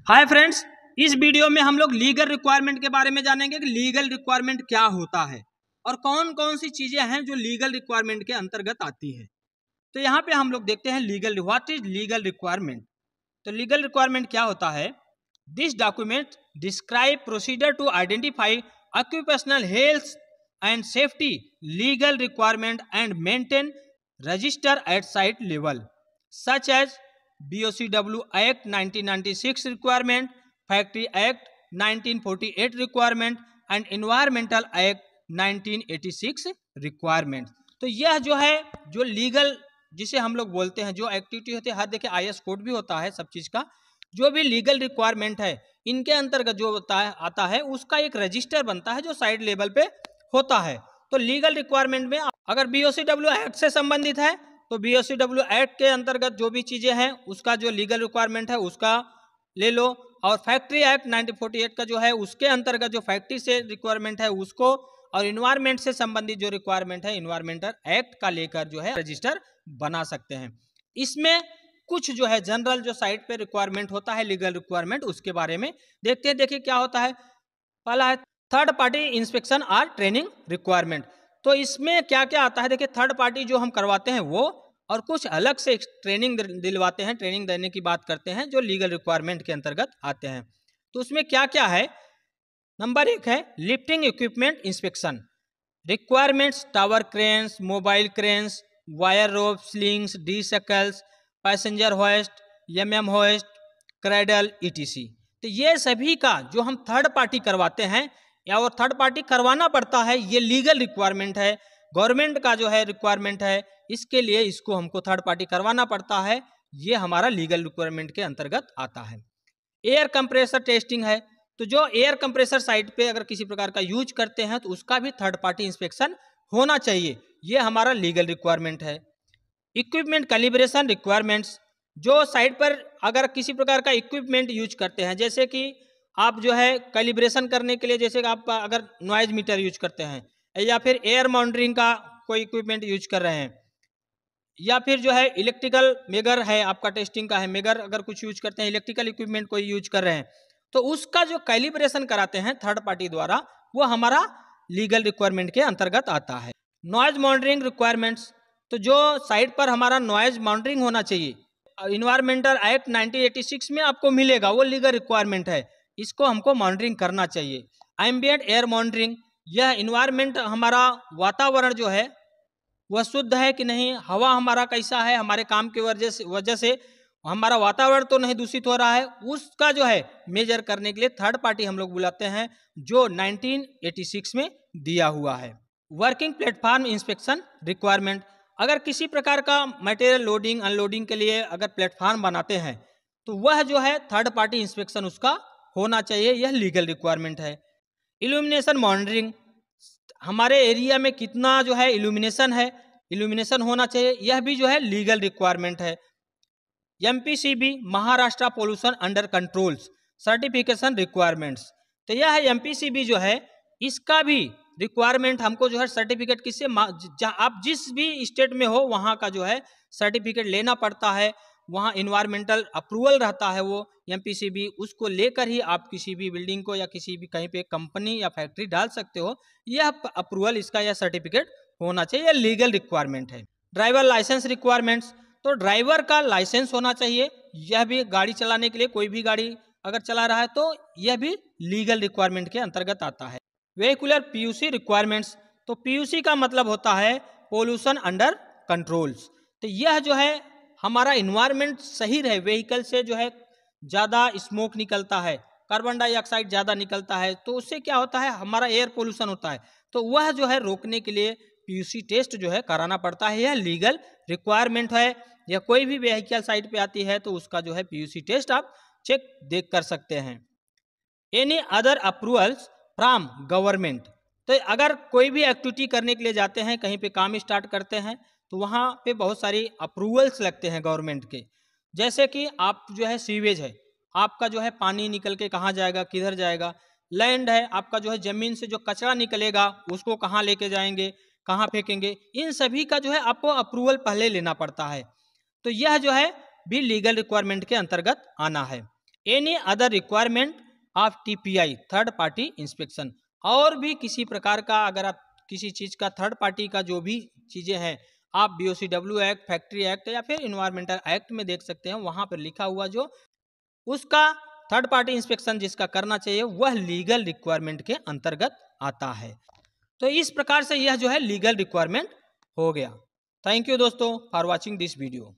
Hi friends, इस video में हम लोग लीगल रिक्वायरमेंट के बारे में जानेंगे कि लीगल रिक्वायरमेंट क्या होता है और कौन कौन सी चीजें हैं जो लीगल रिक्वायरमेंट के अंतर्गत आती है। तो यहाँ पे हम लोग देखते हैं legal, what is legal requirement. तो लीगल रिक्वायरमेंट क्या होता है? This document describe procedure to identify occupational health and safety legal requirement and maintain register at site level such as BOCW Act 1996 requirement, Factory Act 1948 requirement and Environmental Act 1986 requirement। तो यह जो है जो legal जिसे हम लोग बोलते हैं जो एक्टिविटी होती है, हर देखिए IS कोड भी होता है सब चीज़ का, जो भी लीगल रिक्वायरमेंट है इनके अंतर्गत जो होता है आता है उसका एक रजिस्टर बनता है जो साइड लेवल पे होता है। तो लीगल रिक्वायरमेंट में अगर BOCW एक्ट से संबंधित है तो BOCW एक्ट के अंतर्गत जो भी चीजें हैं उसका जो लीगल रिक्वायरमेंट है उसका ले लो, और फैक्ट्री एक्ट 1948 का जो है उसके अंतर्गत जो फैक्ट्री से रिक्वायरमेंट है उसको, और इन्वायरमेंट से संबंधित जो रिक्वायरमेंट है इन्वायरमेंटल एक्ट का लेकर जो है रजिस्टर बना सकते हैं। इसमें कुछ जो है जनरल जो साइट पे रिक्वायरमेंट होता है लीगल रिक्वायरमेंट उसके बारे में देखते हैं। देखिए क्या होता है। पहला है थर्ड पार्टी इंस्पेक्शन और ट्रेनिंग रिक्वायरमेंट। तो इसमें क्या क्या आता है? देखिए थर्ड पार्टी जो हम करवाते हैं वो, और कुछ अलग से ट्रेनिंग दिलवाते हैं, ट्रेनिंग देने की बात करते हैं जो लीगल रिक्वायरमेंट के अंतर्गत आते हैं। तो उसमें क्या क्या है? नंबर 1 है lifting equipment inspection requirements, tower cranes, mobile cranes, wire rope, slings, D shackles, passenger hoist, MM hoist, cradle ETC। तो ये सभी का जो हम थर्ड पार्टी करवाते हैं या वो थर्ड पार्टी करवाना पड़ता है, ये लीगल रिक्वायरमेंट है, गवर्नमेंट का जो है रिक्वायरमेंट है, इसके लिए इसको हमको थर्ड पार्टी करवाना पड़ता है, ये हमारा लीगल रिक्वायरमेंट के अंतर्गत आता है। एयर कंप्रेसर टेस्टिंग है, तो जो एयर कंप्रेसर साइट पे अगर किसी प्रकार का यूज करते हैं तो उसका भी थर्ड पार्टी इंस्पेक्शन होना चाहिए, ये हमारा लीगल रिक्वायरमेंट है। इक्विपमेंट कैलिब्रेशन रिक्वायरमेंट्स, जो साइट पर अगर किसी प्रकार का इक्विपमेंट यूज करते हैं, जैसे कि आप जो है कैलिब्रेशन करने के लिए, जैसे कि आप अगर नॉइज मीटर यूज करते हैं या फिर एयर मॉनिटरिंग का कोई इक्विपमेंट यूज कर रहे हैं, या फिर जो है इलेक्ट्रिकल मेगर है आपका टेस्टिंग का है, मेगर अगर कुछ यूज करते हैं, इलेक्ट्रिकल इक्विपमेंट कोई यूज कर रहे हैं, तो उसका जो कैलिब्रेशन कराते हैं थर्ड पार्टी द्वारा वो हमारा लीगल रिक्वायरमेंट के अंतर्गत आता है। नॉइज मॉनिटरिंग रिक्वायरमेंट्स, तो जो साइट पर हमारा नॉइज मॉनिटरिंग होना चाहिए, इन्वायरमेंटल एक्ट 1986 में आपको मिलेगा, वो लीगल रिक्वायरमेंट है, इसको हमको मॉनिटरिंग करना चाहिए। एम्बिएंट एयर मॉनिटरिंग, यह इन्वायरमेंट हमारा वातावरण जो है वह शुद्ध है कि नहीं, हवा हमारा कैसा है, हमारे काम की वजह से हमारा वातावरण तो नहीं दूषित हो रहा है, उसका जो है मेजर करने के लिए थर्ड पार्टी हम लोग बुलाते हैं जो 1986 में दिया हुआ है। वर्किंग प्लेटफॉर्म इंस्पेक्शन रिक्वायरमेंट, अगर किसी प्रकार का मटेरियल लोडिंग अनलोडिंग के लिए अगर प्लेटफॉर्म बनाते हैं तो वह जो है थर्ड पार्टी इंस्पेक्शन उसका होना चाहिए, यह लीगल रिक्वायरमेंट है। इल्यूमिनेशन मॉनिटरिंग, हमारे एरिया में कितना जो है इल्यूमिनेशन है, इल्यूमिनेशन होना चाहिए, यह भी जो है लीगल रिक्वायरमेंट है। MPCB Maharashtra pollution under controls certification requirements, तो यह है MPCB जो है इसका भी रिक्वायरमेंट हमको जो है सर्टिफिकेट किससे, आप जिस भी स्टेट में हो वहाँ का जो है सर्टिफिकेट लेना पड़ता है, वहाँ इन्वायरमेंटल अप्रूवल रहता है वो MPCB, उसको लेकर ही आप किसी भी बिल्डिंग को या किसी भी कहीं पे कंपनी या फैक्ट्री डाल सकते हो, यह अप्रूवल इसका यह सर्टिफिकेट होना चाहिए, यह लीगल रिक्वायरमेंट है। ड्राइवर लाइसेंस रिक्वायरमेंट्स, तो ड्राइवर का लाइसेंस होना चाहिए, यह भी गाड़ी चलाने के लिए, कोई भी गाड़ी अगर चला रहा है तो यह भी लीगल रिक्वायरमेंट के अंतर्गत आता है। वेहिकुलर PUC रिक्वायरमेंट्स, तो PUC का मतलब होता है पोल्यूशन अंडर कंट्रोल्स, तो यह जो है हमारा इन्वायरमेंट सही रहे, व्हीकल से जो है ज़्यादा स्मोक निकलता है, कार्बन डाइऑक्साइड ज़्यादा निकलता है, तो उससे क्या होता है हमारा एयर पोल्यूशन होता है, तो वह जो है रोकने के लिए PUC टेस्ट जो है कराना पड़ता है, यह लीगल रिक्वायरमेंट है। या कोई भी व्हीकल साइट पे आती है तो उसका जो है PUC टेस्ट आप चेक देख कर सकते हैं। Any other approvals from government, तो अगर कोई भी एक्टिविटी करने के लिए जाते हैं, कहीं पे काम स्टार्ट करते हैं तो वहाँ पे बहुत सारी अप्रूवल्स लगते हैं गवर्नमेंट के, जैसे कि आप जो है सीवेज है, आपका जो है पानी निकल के कहाँ जाएगा, किधर जाएगा, लैंड है आपका जो है ज़मीन से जो कचरा निकलेगा उसको कहाँ लेके जाएंगे, कहाँ फेंकेंगे, इन सभी का जो है आपको अप्रूवल पहले लेना पड़ता है, तो यह जो है भी लीगल रिक्वायरमेंट के अंतर्गत आना है। Any other requirement of TPI third party inspection, और भी किसी प्रकार का अगर आप किसी चीज़ का थर्ड पार्टी का जो भी चीज़ें हैं आप BOCW एक्ट, फैक्ट्री एक्ट या फिर इन्वायरमेंटल एक्ट में देख सकते हैं, वहाँ पर लिखा हुआ जो उसका थर्ड पार्टी इंस्पेक्शन जिसका करना चाहिए वह लीगल रिक्वायरमेंट के अंतर्गत आता है। तो इस प्रकार से यह जो है लीगल रिक्वायरमेंट हो गया। थैंक यू दोस्तों फॉर वॉचिंग दिस वीडियो।